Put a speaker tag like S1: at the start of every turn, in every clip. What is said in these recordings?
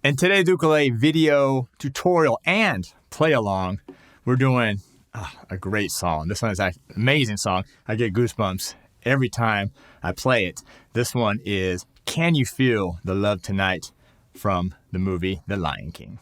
S1: In today's ukulele video tutorial and play along, we're doing a great song. This one is an amazing song. I get goosebumps every time I play it. This one is Can You Feel the Love Tonight from the movie The Lion King.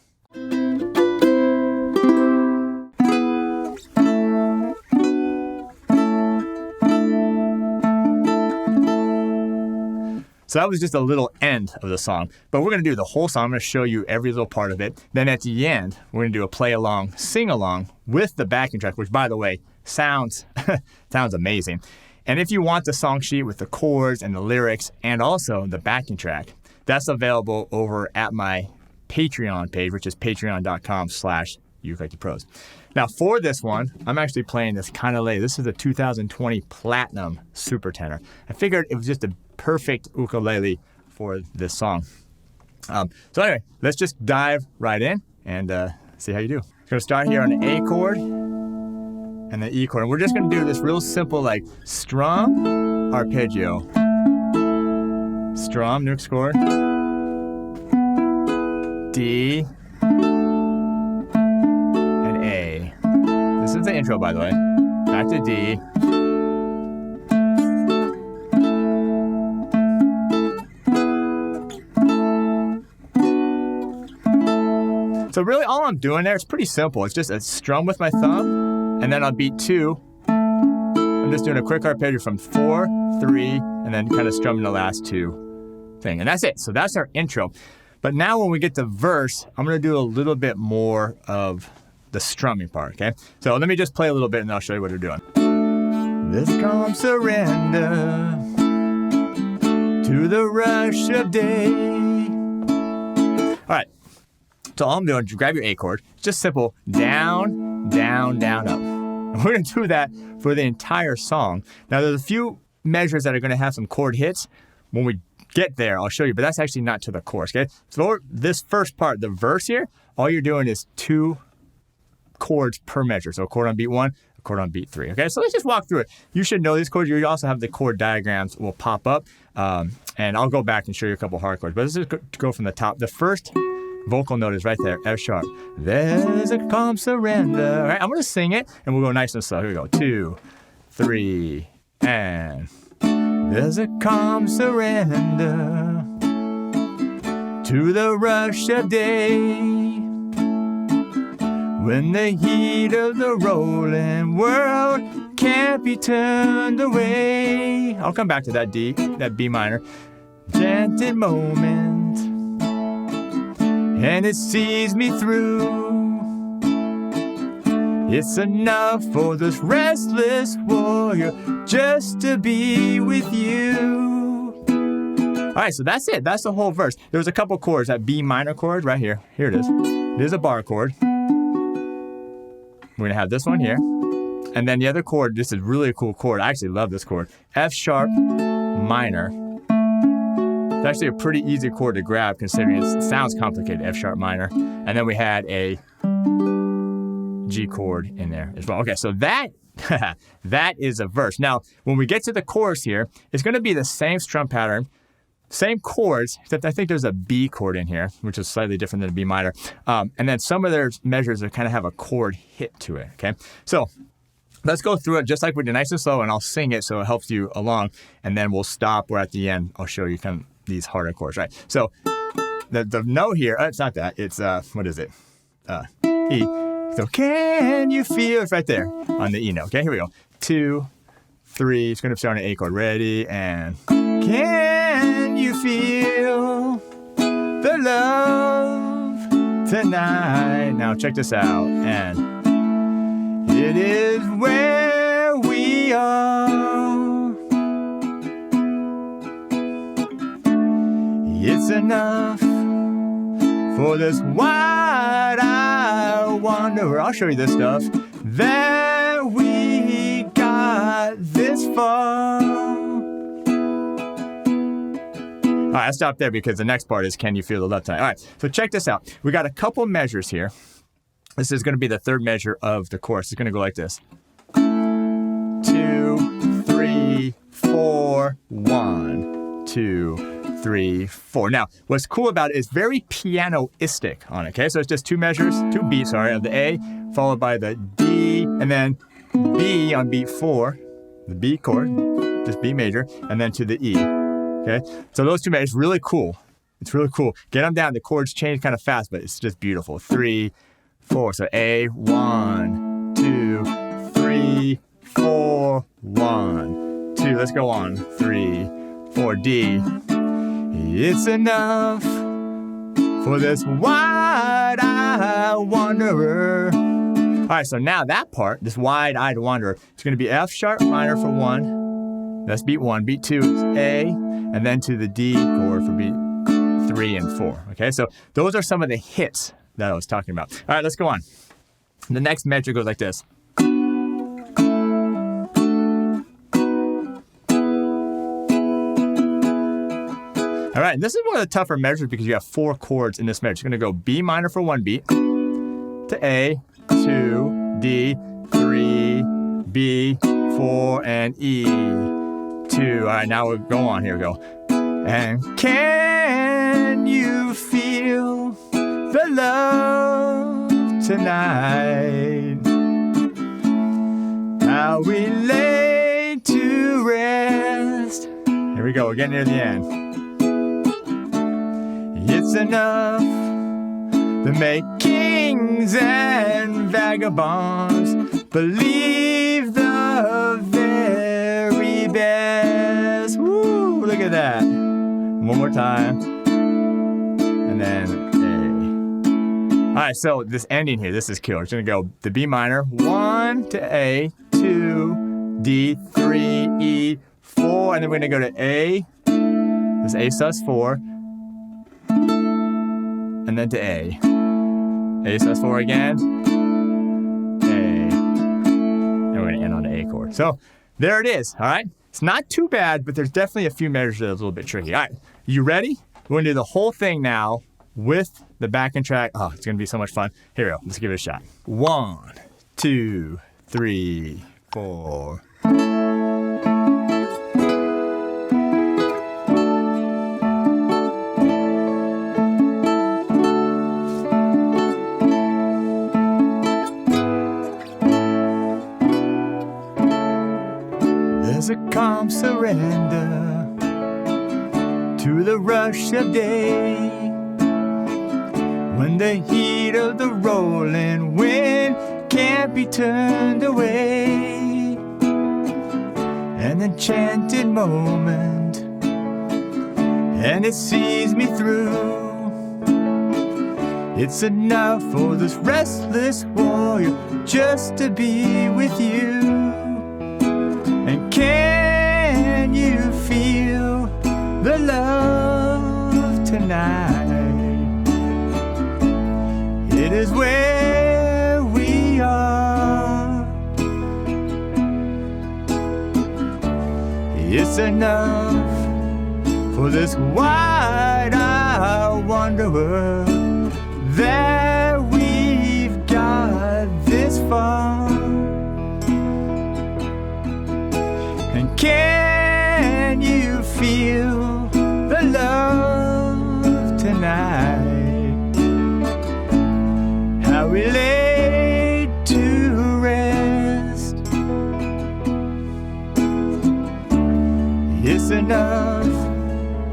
S1: So that was just a little end of the song, but we're going to do the whole song. I'm going to show you every little part of it. Then at the end, we're going to do a play along, sing along with the backing track, which by the way, sounds amazing. And if you want the song sheet with the chords and the lyrics and also the backing track, that's available over at my Patreon page, which is patreon.com/ukelikethepros. Now for this one, I'm actually playing this Guitarlele. This is a 2020 Platinum Super Tenor. I figured it was just a perfect ukulele for this song. So anyway, let's just dive right in and see how you do. We're going to start here on the A chord and the E chord. And we're just going to do this real simple like strum, arpeggio. Strum, next chord. D and A. This is the intro, by the way. Back to D. So really all I'm doing there is pretty simple. It's just a strum with my thumb, and then on beat 2, I'm just doing a quick arpeggio from 4, 3, and then kind of strumming the last 2 thing. And that's it. So that's our intro. But now when we get to verse, I'm going to do a little bit more of the strumming part, okay? So let me just play a little bit and I'll show you what we're doing. This calm surrender to the rush of day. All right. So all I'm doing is grab your A chord. It's just simple. Down, down, down, up. And we're going to do that for the entire song. Now, there's a few measures that are going to have some chord hits. When we get there, I'll show you. But that's actually not to the chorus, okay? So this first part, the verse here, all you're doing is 2 chords per measure. So a chord on beat 1, a chord on beat 3, okay? So let's just walk through it. You should know these chords. You also have the chord diagrams will pop up. And I'll go back and show you a couple hard chords. But let's just go from the top. The first vocal note is right there, F sharp. There's a calm surrender. All right, I'm going to sing it, and we'll go nice and slow. Here we go. 2, 3, and there's a calm surrender to the rush of day when the heat of the rolling world can't be turned away. I'll come back to that D, that B minor. Enchanted moment, and it sees me through. It's enough for this restless warrior just to be with you. All right, so that's it. That's the whole verse. There's a couple chords. That B minor chord right here. Here it is. It is a bar chord. We're going to have this one here. And then the other chord, this is really a cool chord. I actually love this chord. F sharp minor. It's actually a pretty easy chord to grab considering it sounds complicated, F sharp minor. And then we had a G chord in there as well. Okay, so that is a verse. Now, when we get to the chorus here, it's going to be the same strum pattern, same chords, except I think there's a B chord in here, which is slightly different than a B minor. And then some of their measures are kind of have a chord hit to it, okay? So let's go through it just like we did, nice and slow, and I'll sing it so it helps you along, and then we'll stop where at the end I'll show you kind of these harder chords, right? So the note here, it's not that, it's, what is it? E. So can you feel, it's right there on the E note, okay? Here we go. 2, 3, it's going to start on an A chord. Ready, and can you feel the love tonight? Now check this out, and it is where we are. It's enough for this wide-eyed wanderer. I'll show you this stuff. That we got this far. All right, I'll stop there because the next part is Can You Feel the Love Tonight? All right, so check this out. We got a couple measures here. This is going to be the third measure of the chorus. It's going to go like this. 2, 3, 4, 1, 2, 3, 4. Now, what's cool about it is very pianoistic on it, okay? So it's just 2 measures, 2 beats, sorry, of the A, followed by the D, and then B on beat 4, the B chord, just B major, and then to the E, okay? So those 2 measures, really cool. It's really cool. Get them down, the chords change kind of fast, but it's just beautiful. 3, 4, so A, 1, 2, 3, 4, 1, 2, let's go on, 3, 4, D. It's enough for this wide-eyed wanderer. All right, so now that part, this wide-eyed wanderer, it's going to be F sharp minor for 1. That's beat 1. Beat 2 is A, and then to the D chord for beat 3 and 4. Okay, so those are some of the hits that I was talking about. All right, let's go on. The next measure goes like this. All right, this is one of the tougher measures because you have 4 chords in this measure. You're going to go B minor for 1 beat, to A, 2, D, 3, B, 4, and E, 2. All right, now we'll go on. Here we go. And can you feel the love tonight? How we lay to rest. Here we go, we're getting near the end. It's enough to make kings and vagabonds believe the very best. Woo, look at that. One more time. And then A. All right, so this ending here, this is killer. It's going to go the B minor, 1 to A, 2, D, 3, E, 4, and then we're going to go to A. This A sus 4. And then to A. A sus 4 again. A. And we're going to end on the A chord. So there it is, all right? It's not too bad, but there's definitely a few measures that are a little bit tricky. All right, you ready? We're going to do the whole thing now with the backing track. Oh, it's going to be so much fun. Here we go. Let's give it a shot. 1, 2, 3, 4. There's a calm surrender to the rush of day, when the heat of the rolling wind can't be turned away. An enchanted moment, and it sees me through. It's enough for this restless warrior just to be with you. And can you feel the love tonight? It is where we are. It's enough for this wide-eyed wanderer that we've got this far. And can you feel the love tonight? How we lay to rest. It's enough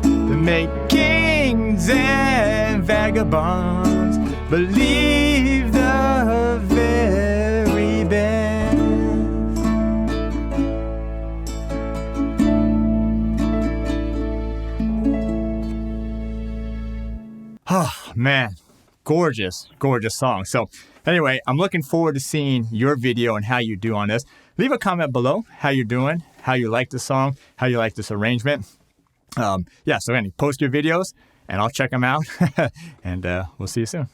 S1: to make kings and vagabonds believe the very best. Oh, man. Gorgeous, gorgeous song. So anyway, I'm looking forward to seeing your video and how you do on this. Leave a comment below how you're doing, how you like the song, how you like this arrangement. So post your videos and I'll check them out and we'll see you soon.